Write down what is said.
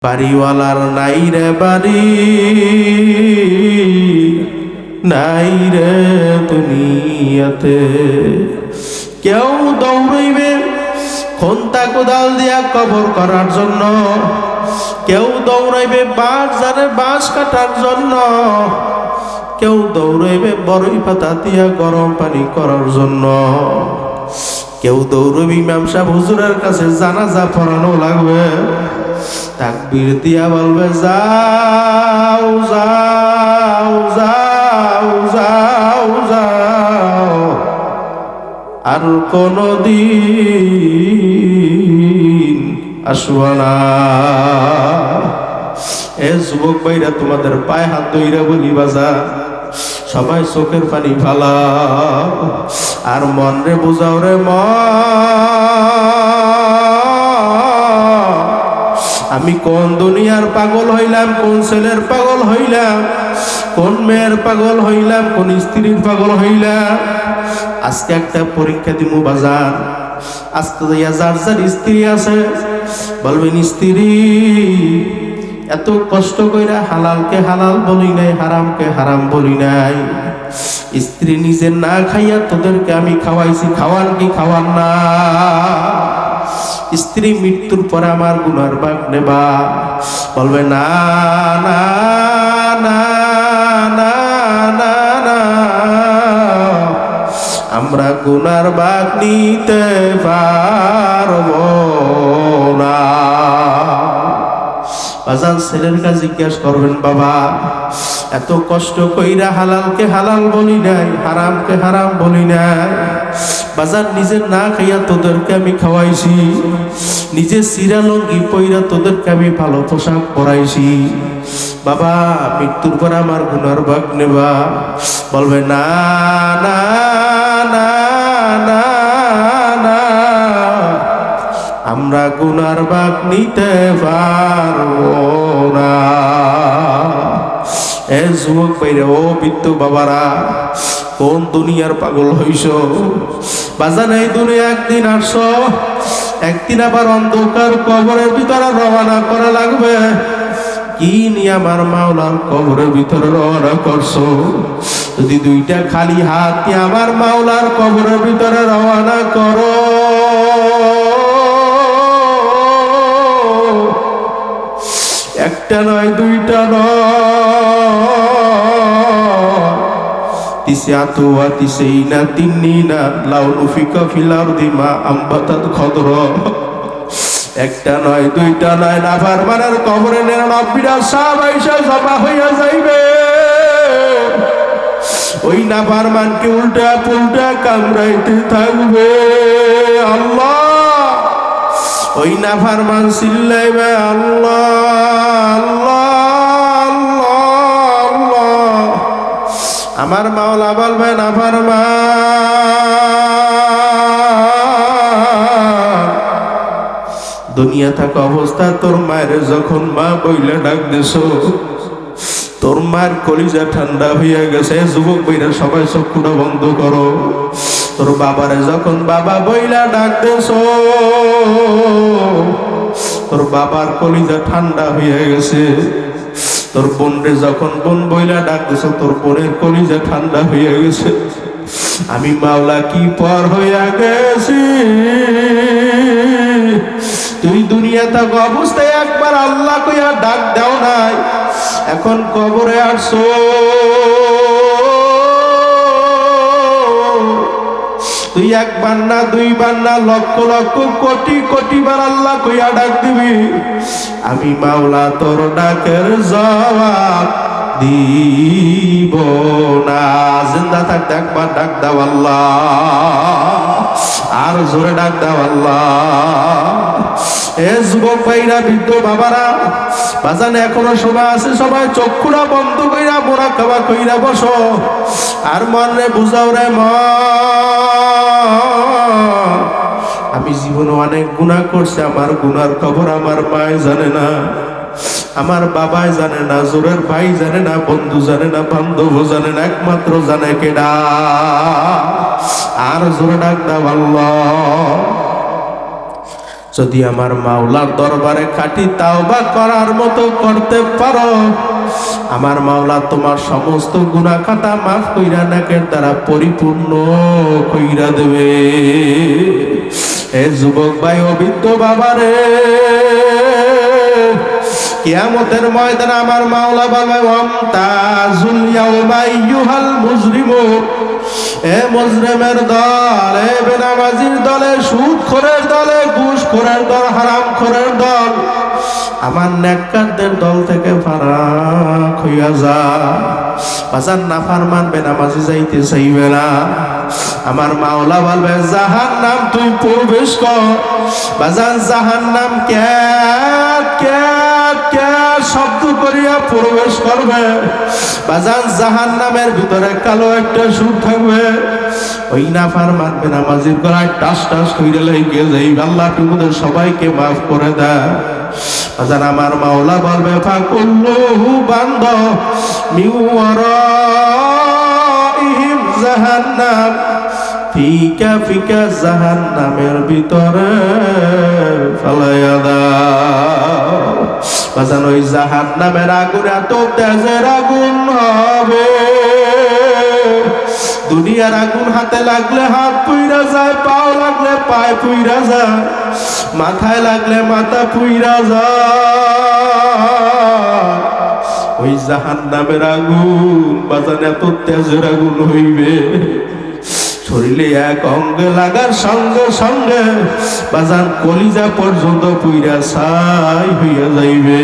বাড়িওয়ালার নাই রে বাড়ি, নাই রে দুনিয়াতে। কেউ দৌড়ইবে খন্তা কোদাল দিয়া কবর করার জন্য, কেউ দৌড়াইবে বাঁশ জানে বাঁশ কাটার জন্য, কেউ দৌড়াইবে বড়ই পাতা দিয়া গরম পানি করার জন্য, কেউ দৌড়বি ইমাম সাহেব হুজুরের কাছে জানাজা পড়ানো লাগবে, তাকবীর দিয়া বলবে যাও যাও যাও যাও যাও, আর কোনদিন আসবা না। এ যুবক ভাইরা, তোমাদের পায়ে হাত ধইরা বলি বাজার, সবাই চোখের পানি ফালা আর মন রে বুঝাও রে আমি কোন দুনিয়ার পাগল হইলাম, কোন ছেলের পাগল হইলাম, কোন মেয়ের পাগল হইলাম, কোন স্ত্রীর পাগল হইলাম। আজকে একটা পরীক্ষা দিমু বাজার। আজকে যাইয়া যার যার স্ত্রী আছে বলবেন, স্ত্রী এত কষ্ট কইরা হালালকে হালাল বলি নাই, হারামকে হারাম বলি নাই। স্ত্রী নিজে না খাইয়া তোদেরকে আমি খাওয়াইছি, খাওয়ান কি খাওয়ান না? স্ত্রী মৃত্যুর পরে আমার গুনার ভাগ নেবা? বলবে না না না না না না, আমরা গুনার ভাগ নিতে পারবো না। বাজান ছেলের কাছে জিজ্ঞাসা করবেন, বাবা এত কষ্ট কইরা হালালকে হালাল বলি নাই, হারামকে হারাম বলি নাই। বাজার নিজের না খাইয়া তোদেরকে আমি খাওয়াইছি, নিজে সিরা লঙ্গি পইরা তোদেরকে আমি ভালো পোশাক পরাইছি। বাবা মৃত্যুর পর আমার গুনার ভাগ নেবা? বলবে না না না না না, আমরা গুনার ভাগ নিতে পারবো না। এ যুবক ভাইরা, ও বৃদ্ধ বাবারা, কোন দুনিয়ার পাগল হইছ? বাজান এই দুনিয়া একদিন আসছো, একদিন আবার অন্ধকার কবরের ভিতরে রওনা করা লাগবে। কি নিয়ে আমার মাওলার কবরের ভিতরে রওনা করছো? যদি দুইটা খালি হাত দিয়ে আমার মাওলার কবরের ভিতরে রওনা করো, একটা নয় দুইটা নয়, তিসআতু ওয়া তিসঈনা তিন্নিনা লাউ নুফিকা ফিল আরদি মা আমবাতাত খদর। একটা নয় দুইটা নয়, নাফরমানের কবরে 99টা সাপ আইসা জমা হইয়া যাইবে। ওই নাফরমানকে উল্টা পুল্টা কামড়াইতে থাকবে। আল্লাহ, ওই নাফরমান চিল্লাইবে আল্লাহ আল্লাহ আল্লাহ আল্লাহ। আমার মাওলা বলবে, নাফরমান, দুনিয়া থাকা অবস্থা তোর মায়ের যখন মা বইলে ডাক দিছ, তোর মার কলিজা ঠান্ডা হইয়া গেছে। যুবক বইরা সবাই চক্ষুটা বন্ধ করো। তোর বাবারে যখন বাবা বইলা ডাক দিছ, তোর বাবার কলিজা ঠান্ডা হইয়া গেছে। তোর বোনরে যখন বোন বইলা ডাক দিছ, তোর বোনের কলিজা ঠান্ডা হইয়া গেছে। আমি মাওলা কি পর হইয়া গেছি। তুই দুনিয়া থাকা অবস্থায় একবার আল্লাহ কইয়া ডাক দাও নাই, এখন কবরে আসছো। তুই একবার না দুইবার না লক্ষ লক্ষ কোটি কোটি বার আল্লাহ কইয়া ডাক দিবি, আমি মাওলা তোর ডাকের জবাব দিব না। জিন্দা থাকতে একবার ডাক দাও আল্লাহ, আর জোরে ডাক দাও আল্লাহ। এ যুবক ভাইরা, বৃদ্ধ বাবারা, বাজানে এখনো সময় আছে, সবাই চক্ষুরা বন্ধ কইরা মুরাকাবা কইরা বসো আর মনে বুঝাও রে আমি জীবনে অনেক গুনাহ করছি। আমার গুনার খবর আমার মায় জানে না, আমার বাবাই জানে না, জোরের ভাই জানে না, বন্ধু জানে না, বান্ধব জানে না, একমাত্র জানে কেডা? আর জোরে ডাক দাও আল্লাহ। যদি আমার মাওলার দরবারে খাঁটি তাওবা করার মতো করতে পারো, আমার মাওলা তোমার সমস্ত গুনাহ খাতা মাফ কইরা নাকের দ্বারা পরিপূর্ণ কইরা দেবে। এ যুবক ভাই ও বৃদ্ধ বাবারে, কিয়ামতের ময়দানে আমার মাওলা বলবে ওয়ামতাজুল ইয়াউমা আইয়ুহাল মুজরিমুন, এ মুজরিমের দল, এ বেনামাজির দলে, সুদখোরের দলে, ঘুষখোরের দল, হারামখোরের দল, আমার নেককারদের দল থেকে ফারাক হইয়া যা। বাজার নাফরমান বেনামাজি যাইতে চাইবে না, আমার মাওলা বলবে জাহান্নাম তুই প্রবেশ কর। বাজার জাহান্নাম ক্যাট ক্যাট ক্যাট শব্দ করিয়া প্রবেশ করবে। বাজার জাহান্নামের ভিতরে কালো একটা সুর থাকবে। ওই নাফরমান বেনামাজির গলায় টাস টাস কইরা লাইগে যাইবে। আল্লাহ তোমাদের সবাইকে মাফ করে দেয়। বাজার আমার মাওলা বলবে ফাকুল্লুহু বান্দ মিওয়ারাইহিম জাহান্নাম, ফিকা ফিকা জাহান্নামের ভিতরে ফালাইয়া দাও। বাজান ওই জাহান্নামের আগুন এত তেজের আগুন হবে, দুনিয়ার আগুন হাতে লাগলে হাত পুইরা যায়, পাও লাগলে পায়ে পুইরা যায়, মাথায় লাগলে মাথা পুইরা যায়। ওই জাহান্নামের আগুন বাজান এত তেজের আগুন হইবে, শরীরে এক অঙ্গে লাগার সঙ্গে সঙ্গে বাজান কলিজা পর্যন্ত পুইরা ছাই হইয়া যাইবে।